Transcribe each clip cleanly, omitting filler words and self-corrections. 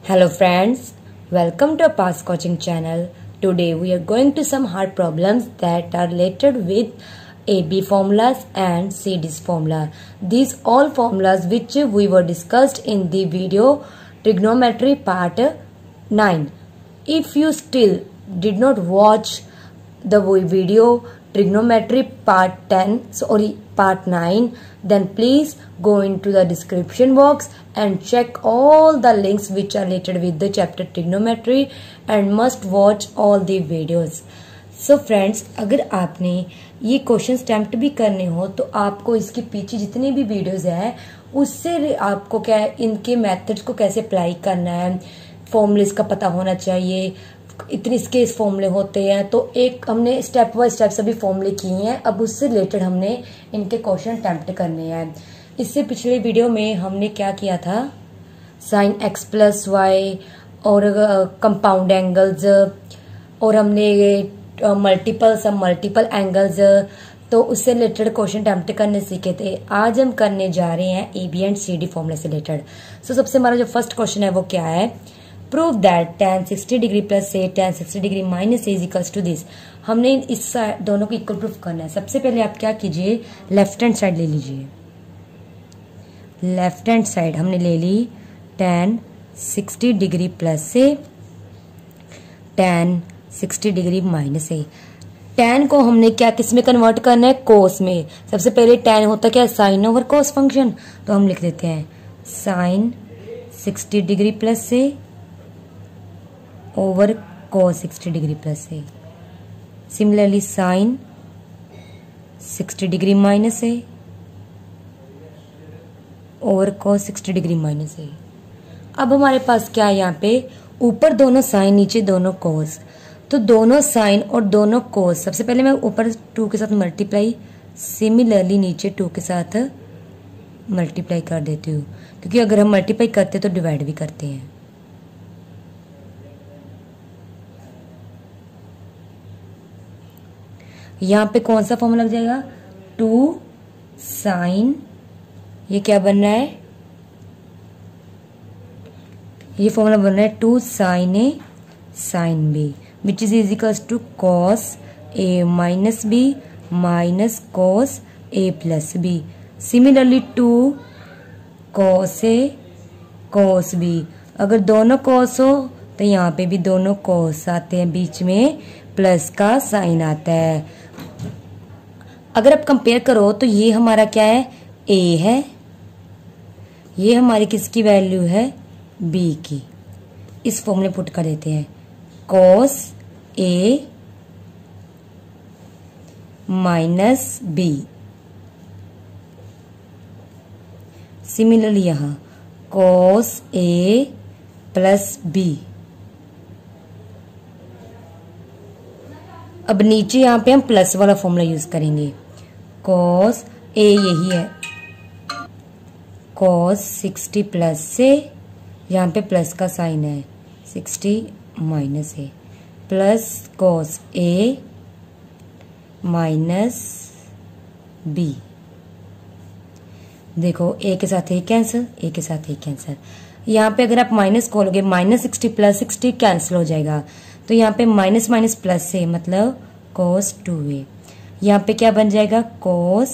Hello friends, welcome to our past coaching channel. Today we are going to some hard problems that are related with AB formulas and CD's formula. These all formulas which we were discussed in the video trigonometry part 9. If you still did not watch the video trigonometry part 9, then please go into the description box and check all the links which are related with the chapter trigonometry and must watch all the videos. So friends, अगर आपने ये question attempt भी करने हो तो आपको इसके पीछे जितने भी वीडियोस है उससे आपको क्या है, इनके मेथड्स को कैसे अप्लाई करना है, फॉर्मूलेस का पता होना चाहिए। इतने इसके फॉर्मूले होते हैं तो एक हमने स्टेप बाय स्टेप सभी फॉर्मूले किए हैं। अब उससे रिलेटेड हमने इनके क्वेश्चन अटेम्प्ट करने हैं। इससे पिछले वीडियो में हमने क्या किया था, साइन एक्स प्लस वाई और कंपाउंड एंगल्स और हमने मल्टीपल एंगल्स, तो उससे रिलेटेड क्वेश्चन अटेम्प्ट करने सीखे थे। आज हम करने जा रहे हैं A B and C D फॉर्मूले से रिलेटेड। सो सबसे हमारा जो फर्स्ट क्वेश्चन है वो क्या है, prove that tan 60 degree plus A tan 60 degree minus A is equals to this. हमने इस दोनों को इक्वल प्रूफ करना है। सबसे पहले आप क्या कीजिए, लेफ्ट हैंड साइड ले लीजिए। लेफ्ट हैंड साइड हमने ले ली tan 60 degree plus A tan 60 degree minus A. tan को हमने क्या किस में कन्वर्ट करना है, कोस में। सबसे पहले tan होता क्या है, साइन ओवर कोस फंक्शन, तो हम लिख देते हैं साइन 60 डिग्री प्लस ए ओवर cos 60 डिग्री प्लस ए। सिमिलरली साइन 60 डिग्री माइनस ए ओवर cos 60 डिग्री माइनस ए। अब हमारे पास क्या है, यहाँ पे ऊपर दोनों साइन नीचे दोनों cos, तो दोनों साइन और दोनों cos सबसे पहले मैं ऊपर 2 के साथ मल्टीप्लाई, सिमिलरली नीचे 2 के साथ मल्टीप्लाई कर देती हूँ, क्योंकि अगर हम मल्टीप्लाई करते तो डिवाइड भी करते हैं। यहाँ पे कौन सा फॉर्मूला लग जाएगा, 2 साइन, ये क्या बन रहा है, ये फॉर्मूला बन रहा है 2 sine A sine B which is equals to cos A minus B minus cos A plus B. Similarly 2 cos A cos B, अगर दोनों कॉस हो तो यहाँ पे भी दोनों कॉस आते हैं, बीच में प्लस का साइन आता है। अगर आप कंपेयर करो तो ये हमारा क्या है, ए है, ये हमारी किसकी वैल्यू है, बी की। इस फॉर्मूले पुट कर देते हैं, cos A minus B. Similarly यहां कॉस ए प्लस बी। अब नीचे यहाँ पे हम प्लस वाला फॉर्मूला यूज करेंगे, कॉस ए यही है, कॉस 60 प्लस से, यहाँ पे प्लस का साइन है, 60 minus A plus cos A minus B. देखो ए के साथ ए कैंसिल, ए के साथ ए कैंसिल। यहाँ पे अगर आप माइनस खोलोगे, माइनस 60 प्लस 60 कैंसिल हो जाएगा, तो यहाँ पे माइनस माइनस प्लस से मतलब cos 2a। यहाँ पे क्या बन जाएगा, cos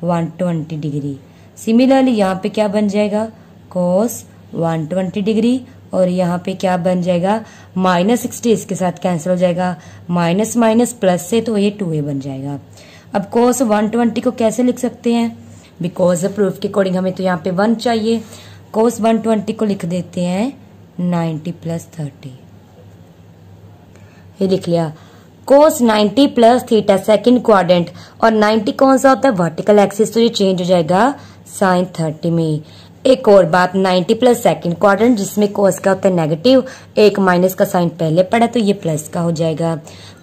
120 डिग्री। सिमिलरली यहाँ पे क्या बन जाएगा, cos 120 डिग्री, और यहाँ पे क्या बन जाएगा, माइनस 60 इसके साथ कैंसिल हो जाएगा, माइनस माइनस प्लस से तो ये 2a बन जाएगा। अब cos 120 को कैसे लिख सकते हैं, बिकॉज प्रूफ के अकॉर्डिंग हमें तो यहाँ पे 1 चाहिए। cos 120 को लिख देते हैं 90 प्लस 30, ये लिख लिया। cos 90 plus theta second quadrant, और 90 कौन सा होता है, वर्टिकल एक्सिस, तो ये चेंज हो जाएगा sin 30 में। एक और बात, 90 प्लस सेकंड क्वाड्रेंट जिसमें cos का होता है नेगेटिव, एक माइनस का साइन पहले पड़ा तो ये प्लस का हो जाएगा।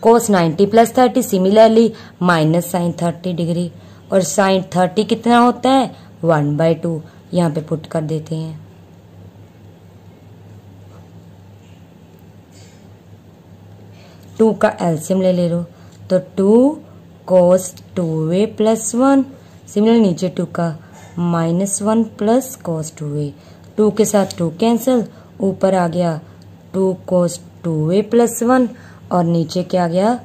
cos 90 plus 30 similarly minus sine 30 degree, और साइन 30 कितना होता है, 1/2। यहाँ पे पुट कर देते हैं, टू का एलसीएम ले लो, तो 2 cos 2a प्लस 1, सिमिलर नीचे 2 का -1 प्लस cos 2a, 2 के साथ 2 कैंसिल, ऊपर आ गया 2 cos 2a प्लस 1 और नीचे क्या आ गया,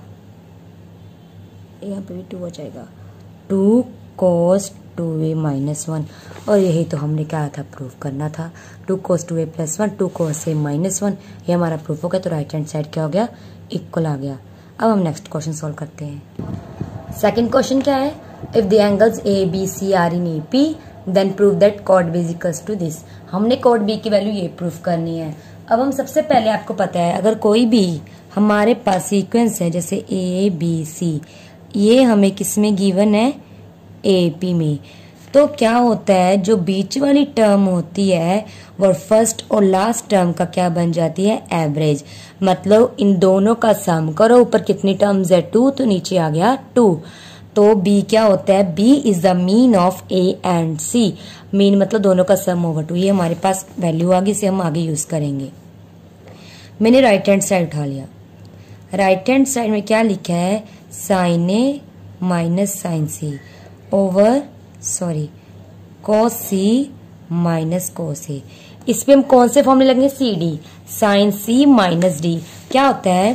यहाँ पे भी 2 हो जाएगा, 2 cos 2a माइनस 1। और यही तो हमने क्या था, प्रूफ करना था, 2 cos 2a plus 1, 2 cos a minus 1, ये हमारा प्रूफ हो गया। तो राइट हैंड साइड क्या हो गया, इक्वल आ गया। अब हम नेक्स्ट क्वेश्चन सॉल्व करते हैं। सेकंड क्वेश्चन क्या है, if the angles A B C are in AP then prove that cot B is equals to this. हमने कॉट बी की वैल्यू ये प्रूफ करनी है। अब हम सबसे पहले, आपको पता है अगर कोई भी हमारे पास सीक्वेंस है जैसे ABC, ये हमें किसमें गिवन है, AP में, तो क्या होता है जो बीच वाली टर्म होती है वो फर्स्ट और लास्ट टर्म का क्या बन जाती है, एवरेज। मतलब इन दोनों का सम करो, ऊपर कितनी टर्म्स है 2, तो नीचे आ गया 2। तो B क्या होता है, B is the mean of A and C। Mean मतलब दोनों का सम ओवर 2। ये हमारे पास वैल्यू आ गई, इसे हम आगे यूज करेंगे। मैंने राइट हैंड साइड उठा लिया। राइट हैंड साइड में क्या लिखा है, sine A minus sine C over cos C minus cos A। इस पे हम कौन से फॉर्मूले लगेंगे, CD, sine C minus D। क्या होता है,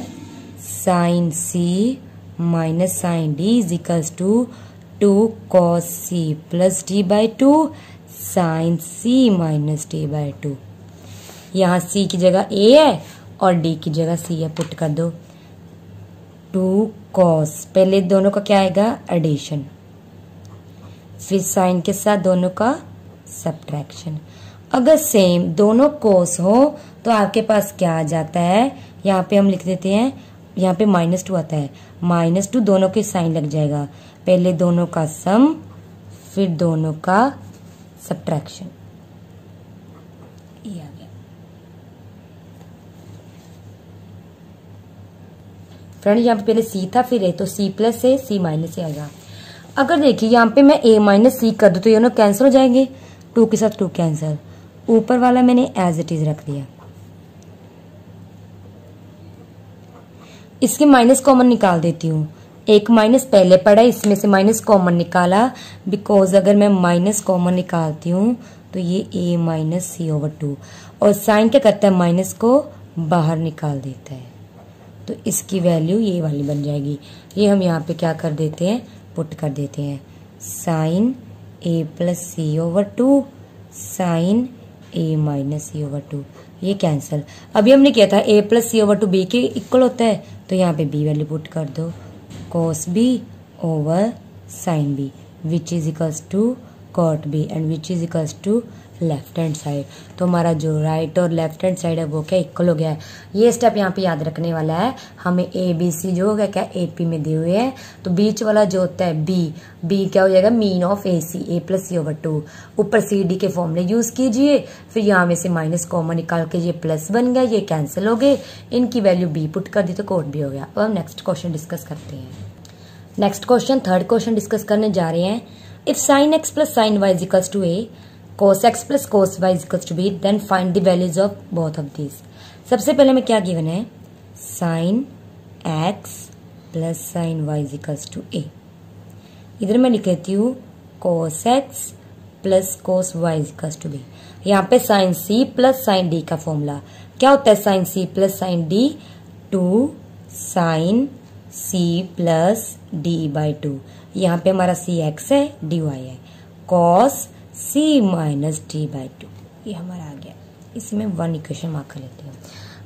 sine C minus sine D is equals to 2 cos C plus D by 2 sine C minus D by 2। यहाँ C की जगह A है और D की जगह C है, पुट कर दो। 2 cos, पहले दोनों का क्या आएगा, एडिशन, फिर साइन के साथ दोनों का सब्ट्रैक्शन। अगर सेम दोनों कोस हो तो आपके पास क्या आ जाता है, यहाँ पे हम लिख देते हैं, यहाँ पे -2 आता है, -2 दोनों के साइन लग जाएगा, पहले दोनों का सम फिर दोनों का सब्ट्रैक्शन, ये आ गया। फ्रेंड यहाँ पे पहले C था फिर A, तो C plus A C minus A आएगा। अगर देखिए यहाँ पे मैं A माइनस C कर दूं तो ये दोनों कैंसिल हो जाएंगे, 2 के साथ 2 कैंसिल, ऊपर वाला मैंने एज इट इज रख दिया। इसके माइनस कॉमन निकाल देती हूँ, एक माइनस पहले पड़ा, इसमें से माइनस कॉमन निकाला, बिकॉज अगर मैं माइनस कॉमन निकालती हूँ तो ये A माइनस C ओवर 2, और साइन क्या करता है, माइनस को बाहर निकाल देता है, तो इसकी वैल्यू ये वाली बन जाएगी। ये हम यहाँ पे क्या कर देते हैं, पुट कर देते हैं, sine A plus C over 2 sine A minus C over 2, ये कैंसिल। अभी हमने किया था A plus C over 2 B के इक्वल होता है, तो यहाँ पे B वैल्यू पुट कर दो, cos B over sine B which is equals to cot B and which is equals to left hand side. तो हमारा जो राइट और लेफ्ट हैंड साइड है वो क्या इक्वल हो गया है। ये स्टेप यहाँ पे याद रखने वाला है, हमें ABC जो होगा क्या AP में दिए हुए हैं, तो बीच वाला जो होता है B क्या हो जाएगा, mean of AC A plus C over 2, ऊपर CD के फॉर्मूले यूज कीजिए, फिर यहाँ में से माइनस कॉमन निकाल के ये प्लस बन गया, ये कैंसिल हो गए, इनकी वैल्यू B पुट कर दी तो कोड भी हो गया। अब हम नेक्स्ट क्वेश्चन डिस्कस करते हैं। Next question, third question discuss करने जा रहे हैं। If sine x plus sine y is equals to A, cos x plus cos y is equals to B, then find the values of both of these. सबसे पहले में क्या given है, sine x plus sine y is equals to A। इधर मैं लिख लेती हूँ cos x plus cos y is equals to B। यहाँ पे sine C plus sine D का फॉर्मूला क्या होता है, sine C plus sine D 2 sine C plus D by 2। यहाँ पे हमारा C x है, dy है, cos C minus D by 2, ये हमारा आ गया। इसमें 1 इक्वेशन मार्क कर लेते हैं।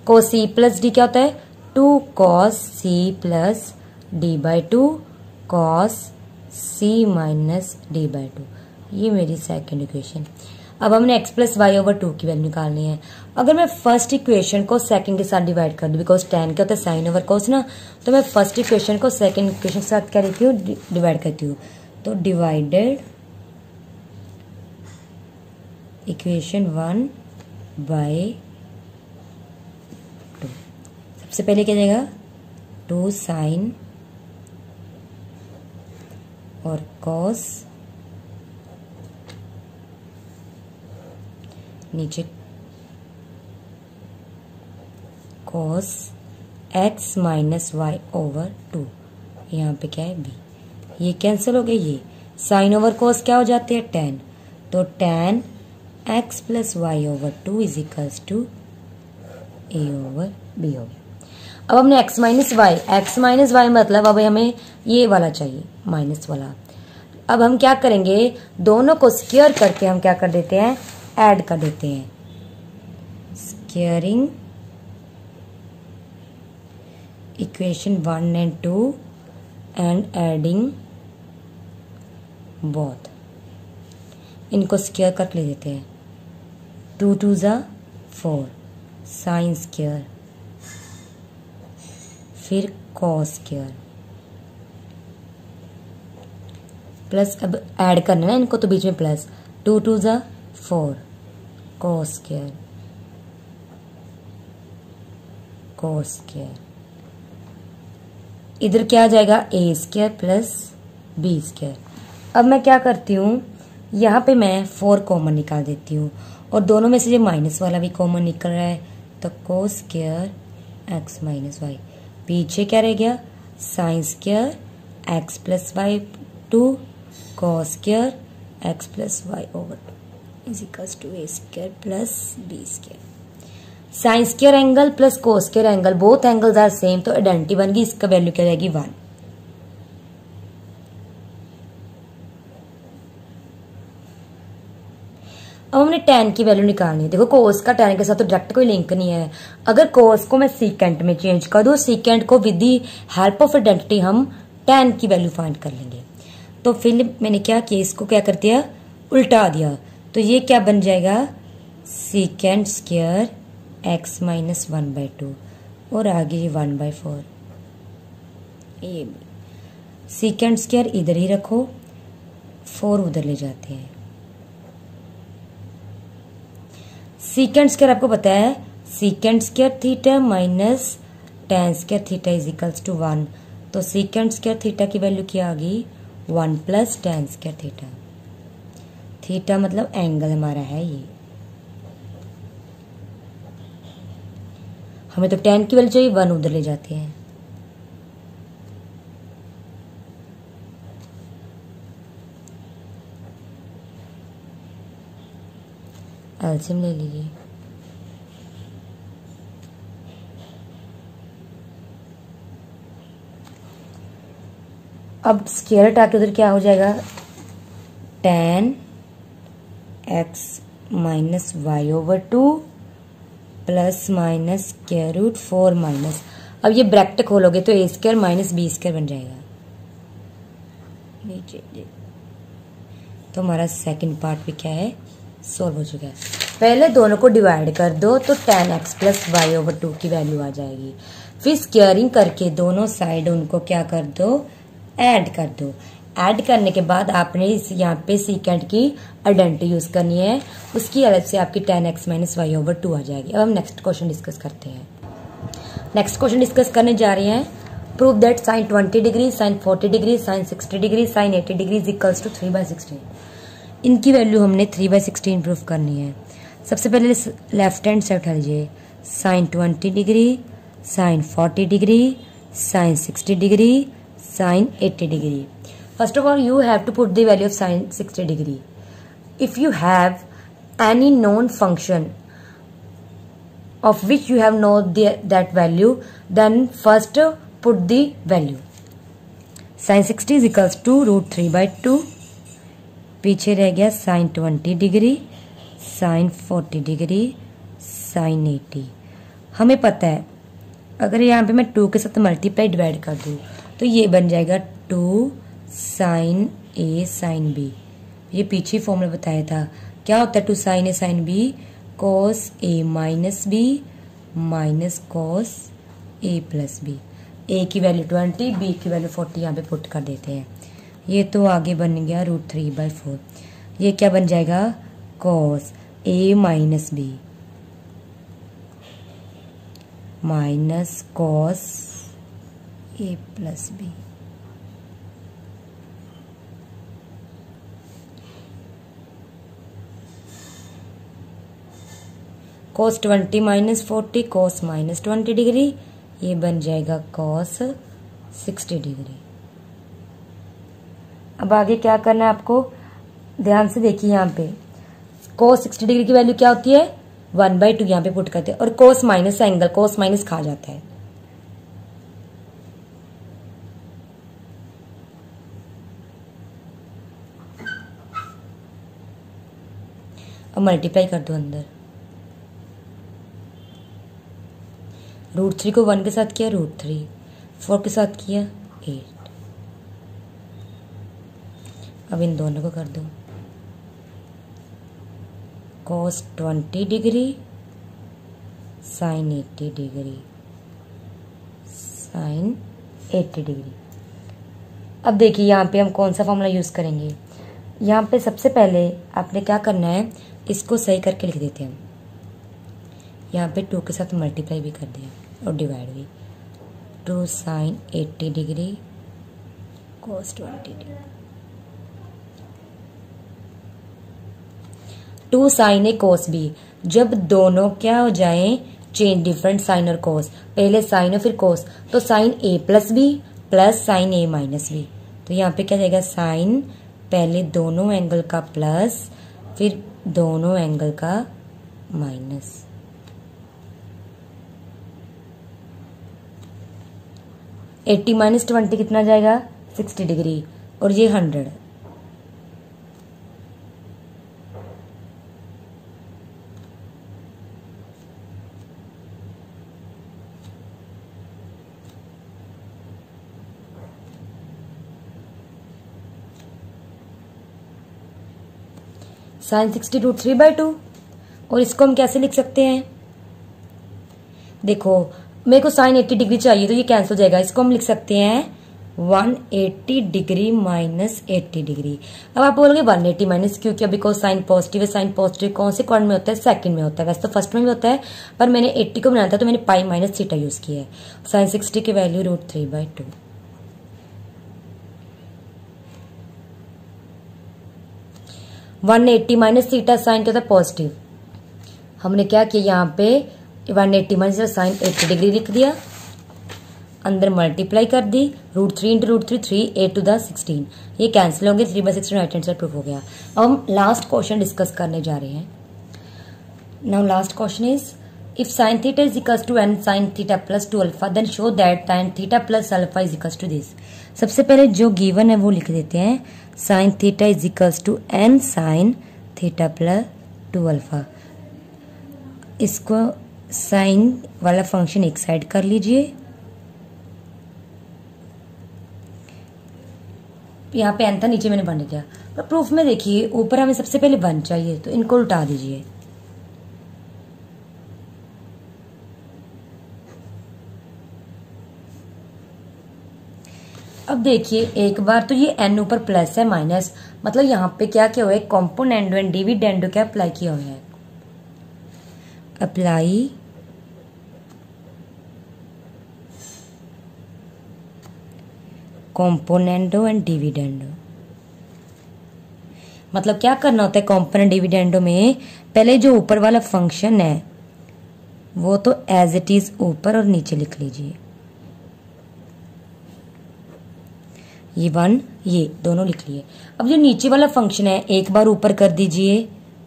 cos C प्लस D क्या होता है, 2 cos C plus D by 2 cos C minus D by 2, ये मेरी सेकेंड इक्वेशन। अब हमने x प्लस वाई ओवर 2 की वैल्यू निकालनी है। अगर मैं फर्स्ट इक्वेशन को सेकंड के साथ डिवाइड कर दूं, बिकॉज tan क्या होता है, साइन ओवर cos ना, तो मैं फर्स्ट इक्वेशन को सेकंड इक्वेशन के साथ क्या लिखती हूँ, डिवाइड करती हूँ, तो डिवाइडेड इक्वेशन 1 बाय 2। सबसे पहले क्या जाएगा, 2 साइन और cos, नीचे cos x minus Y over 2, यहाँ पे क्या है b, ये कैंसिल हो गया, ये साइन ओवर cos क्या हो जाते हैं, tan, तो tan x plus Y over 2 is equals to a over b हो गया। अब हमने x माइनस वाई मतलब अब हमें ये वाला चाहिए माइनस वाला। अब हम क्या करेंगे, दोनों को स्क्वायर करके हम क्या कर देते हैं, ऐड कर देते हैं। Squaring equation 1 and 2 and adding both. इनको स्क्वायर करके ले देते हैं। 2 2 ज़ा 4 साइन स्क्वायर, फिर कॉस स्क्वायर प्लस, अब ऐड करना है इनको तो बीच में प्लस, 2 2 ज़ा 4 कॉस स्क्वायर कॉस स्क्वायर। इधर क्या आ जाएगा, ए स्क्वायर प्लस बी स्क्वायर। अब मैं क्या करती हूँ, यहाँ पे मैं 4 कॉमन निकाल देती हूँ और दोनों में से ये माइनस वाला भी कॉमन निकल रहा है, तो cos square X minus Y. पीछे क्या रह गया, sine square X plus Y 2 cos square X plus Y over 2 is equals to A square plus B square. Sine square angle plus cos square angle, both angles are same, तो identity बन गई। इसका value क्या जाएगी 1। अब हमने tan की value निकालनी है। देखो कोस का tan के साथ तो डायरेक्ट कोई लिंक नहीं है। अगर कोस को मैं सीकेंट में चेंज कर दूं, सीकेंट को with the help of identity हम tan की वैल्यू फाइंड कर लेंगे। तो फिर मैंने क्या किया, इसको क्या कर दिया, उल्टा दिया। तो ये क्या बन जाएगा, सीकेंट स्क्वायर एक्स माइनस 1/2 और आगे 1/4। ये सीकेंट स्क्वायर इधर ही रखो, 4 उधर ले जाते हैं। सीकेंट स्क्वायर आपको पता है, secant square theta minus tan square theta is equals to 1। तो सीकेंट स्क्वायर थीटा की वैल्यू क्या आ गई, 1 plus tan square theta. Theta मतलब एंगल हमारा है ये। हमें तो tan की वैल्यू चाहिए, 1 उधर ले जाते हैं। एलसीएम ले लीजिए। अब स्क्वायर हटा के उधर क्या हो जाएगा, tan x minus Y over 2 plus minus square root 4 minus, अब ये ब्रैकेट खोलोगे तो A square minus B square बन जाएगा नीचे। तो हमारा सेकंड पार्ट भी क्या है, सोल्व हो चुका है। पहले दोनों को डिवाइड कर दो तो tan x plus Y over 2 की वैल्यू आ जाएगी। फिर स्क्वायरिंग करके दोनों साइड उनको क्या कर दो, ऐड कर दो। ऐड करने के बाद आपने इस यहाँ पे सीकेंट की आइडेंटिटी यूज करनी है, उसकी हेल्प से आपकी tan x minus Y over 2 आ जाएगी। अब हम नेक्स्ट क्वेश्चन डिस्कस करते हैं। नेक्स्ट क्वेश्चन डिस्कस करने जा रहे हैं, prove that sine 20 degree, sine 40 degree, sine 60 degree, sine 80 degree is equals to 3/16। इनकी वैल्यू हमने 3/16 प्रूफ करनी है। सबसे पहले लेफ्ट हैंड साइड उठा लीजिए, sine 20 degree, sine 40 degree, sine 60 degree, sine 80 degree. First of all, you have to put the value of sin 60 degree. If you have any known function of which you have known that value, then first put the value. Sin 60 is equals to √3/2. पीछे रह गया sin 20 degree, sin 40 degree, sin 80। हमें पता है अगर यहाँ पे मैं 2 के साथ मल्टीप्लाई डिवाइड कर दूँ तो ये बन जाएगा 2 साइन ए साइन बी। ये पीछे फॉर्मूला बताया था, क्या होता है 2 sine A sine B, cos A minus B minus cos A plus B. ए की वैल्यू 20, बी की वैल्यू 40 यहाँ पे पुट कर देते हैं। ये तो आगे बन गया √3/4। ये क्या बन जाएगा, cos A minus B minus cos A plus B. cos 20 minus 40 cos minus 20 degree, ये बन जाएगा cos 60 डिग्री। अब आगे क्या करना है आपको, ध्यान से देखिए यहाँ पे cos 60 डिग्री की वैल्यू क्या होती है 1/2 यहाँ पे पुट करते हैं और cos minus angle cos minus खा जाता है। अब मल्टीप्लाई कर दो अंदर। √3 को 1 के साथ किया √3, 4 के साथ किया 8। अब इन दोनों को कर दो cos 20 degree sin 80 degree sin 80 degree. अब देखिए यहाँ पे हम कौन सा फॉर्मूला यूज करेंगे। यहाँ पे सबसे पहले आपने क्या करना है, इसको सही करके लिख देते हैं। यहाँ पे 2 के साथ मल्टीप्लाई भी कर दिया और डिवाइड भी। 2 sin 80 degree cos 20 degree. 2 sin A cos B, जब दोनों क्या हो जाए चेंज डिफरेंट साइन और cos, पहले साइन और फिर cos, तो sine A plus B plus sine A minus B. तो यहाँ पे क्या जाएगा साइन पहले दोनों एंगल का प्लस फिर दोनों एंगल का माइनस। एट्टी माइनस 20 कितना जाएगा 60 डिग्री और ये 100। साइन 60 √3/2 और इसको हम कैसे लिख सकते हैं, देखो मेरे को साइन 80 डिग्री चाहिए तो ये कैंसिल हो जाएगा। इसको हम लिख सकते हैं 180 डिग्री माइनस 80 डिग्री। अब आप बोलोगे 180 माइनस क्यों, क्या बिकॉज साइन पॉजिटिव है। साइन पॉजिटिव कौन से क्वाड्रेंट में होता है, सेकंड में होता है। वैसे तो फर्स्ट में भी होता है पर मैंने 80 को बनाया था तो मैंने पाई माइनस थीटा यूज किया है। साइन 60 की value √3/2। One 180 minus theta sine क्या था पॉजिटिव। हमने क्या किया यहाँ पे 180 माइनस साइन 80 डिग्री लिख दिया, अंदर मल्टीप्लाई कर दी। √3 इंटू √3 3 8 to the 16, ये कैंसिल होंगे। 3/16 राइट हैंड साइड प्रूफ हो गया। अब हम लास्ट क्वेश्चन डिस्कस करने जा रहे हैं। Now last question is if sine theta is equals to n sine theta plus 2 alpha then show that tan theta plus alpha is equals to this. सबसे पहले जो गिवन है वो लिख देते हैं, sine theta is equals to n sine theta plus 2 alpha. इसको sine वाला फंक्शन एक साइड कर लीजिए, यहाँ पे n था नीचे मैंने 1 लिख दिया। पर प्रूफ में देखिए ऊपर हमें सबसे पहले 1 चाहिए तो इनको उल्टा दीजिए। अब देखिए एक बार तो ये n ऊपर प्लस है माइनस, मतलब यहाँ पे क्या क्या हुआ है कॉम्पोनेंडो एंड डिविडेंडो क्या अप्लाई किया हुआ है। अप्लाई कॉम्पोनेंडो एंड डिविडेंडो, मतलब क्या करना होता है कॉम्पोनेंट डिविडेंडो में, पहले जो ऊपर वाला फंक्शन है वो तो एज इट इज ऊपर और नीचे लिख लीजिए। ये 1 ये दोनों लिख लिए। अब जो नीचे वाला फंक्शन है एक बार ऊपर कर दीजिए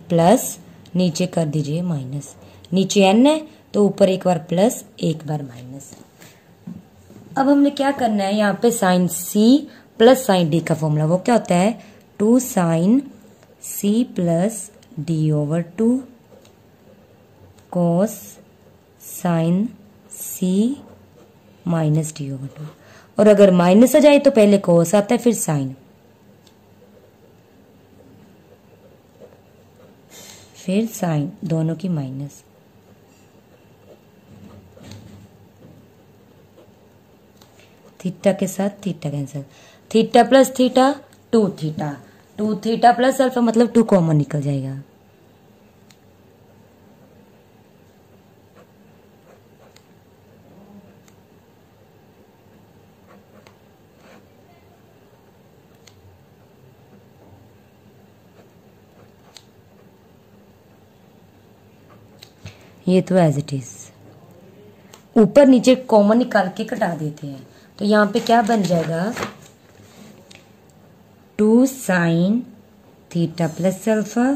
प्लस, नीचे कर दीजिए माइनस। नीचे n है तो ऊपर एक बार प्लस एक बार माइनस। अब हमने क्या करना है, यहाँ पे sine c plus sine d का फॉर्मूला वो क्या होता है 2 sine c plus d/2 cos sine c minus d/2। और अगर माइनस आ जाए तो पहले cos आता है फिर साइन फिर साइन, दोनों की माइनस। थीटा के साथ theta cancel, theta plus theta 2 theta, 2 theta plus alpha मतलब 2 कॉमन निकल जाएगा। ये तो एज इट इज, ऊपर नीचे कॉमन निकाल के कटा देते हैं तो यहाँ पे क्या बन जाएगा 2 sine theta plus alpha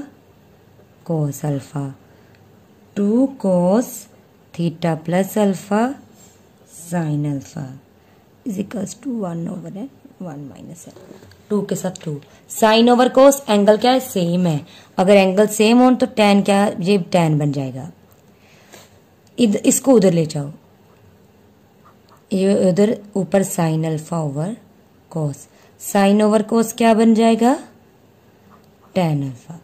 cos alpha, 2 cos theta plus alpha sin alpha is equals to 1/n 1 - n, 2 के साथ 2। साइन ओवर कोस, एंगल क्या है, सेम है। अगर एंगल सेम हो तो tan क्या, ये tan बन जाएगा। इसको उधर ले जाओ, ये उधर ऊपर साइन अल्फा ओवर कोस, साइन ओवर कोस क्या बन जाएगा, tan अल्फा।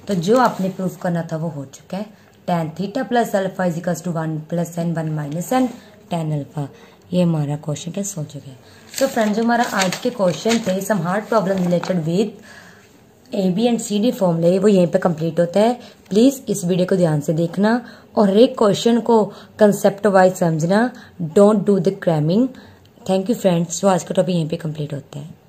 तो जो आपने प्रूफ करना था वो हो चुका है। tan theta plus alpha is equals to 1 + n 1 - n tan alpha. ये हमारा क्वेश्चन क्या सोल्व हो गया। तो फ्रेंड्स, जो हमारा आज के क्वेश्चन थे some hard problem related with AB and CD फॉर्मूले, वो यहीं पे कंप्लीट होता है। प्लीज इस वीडियो को ध्यान से देखना और एक क्वेश्चन को कंसेप्ट वाइज समझना। Don't do the cramming. Thank you friends. तो आज का टॉपिक यहीं पे कंप्लीट होता है।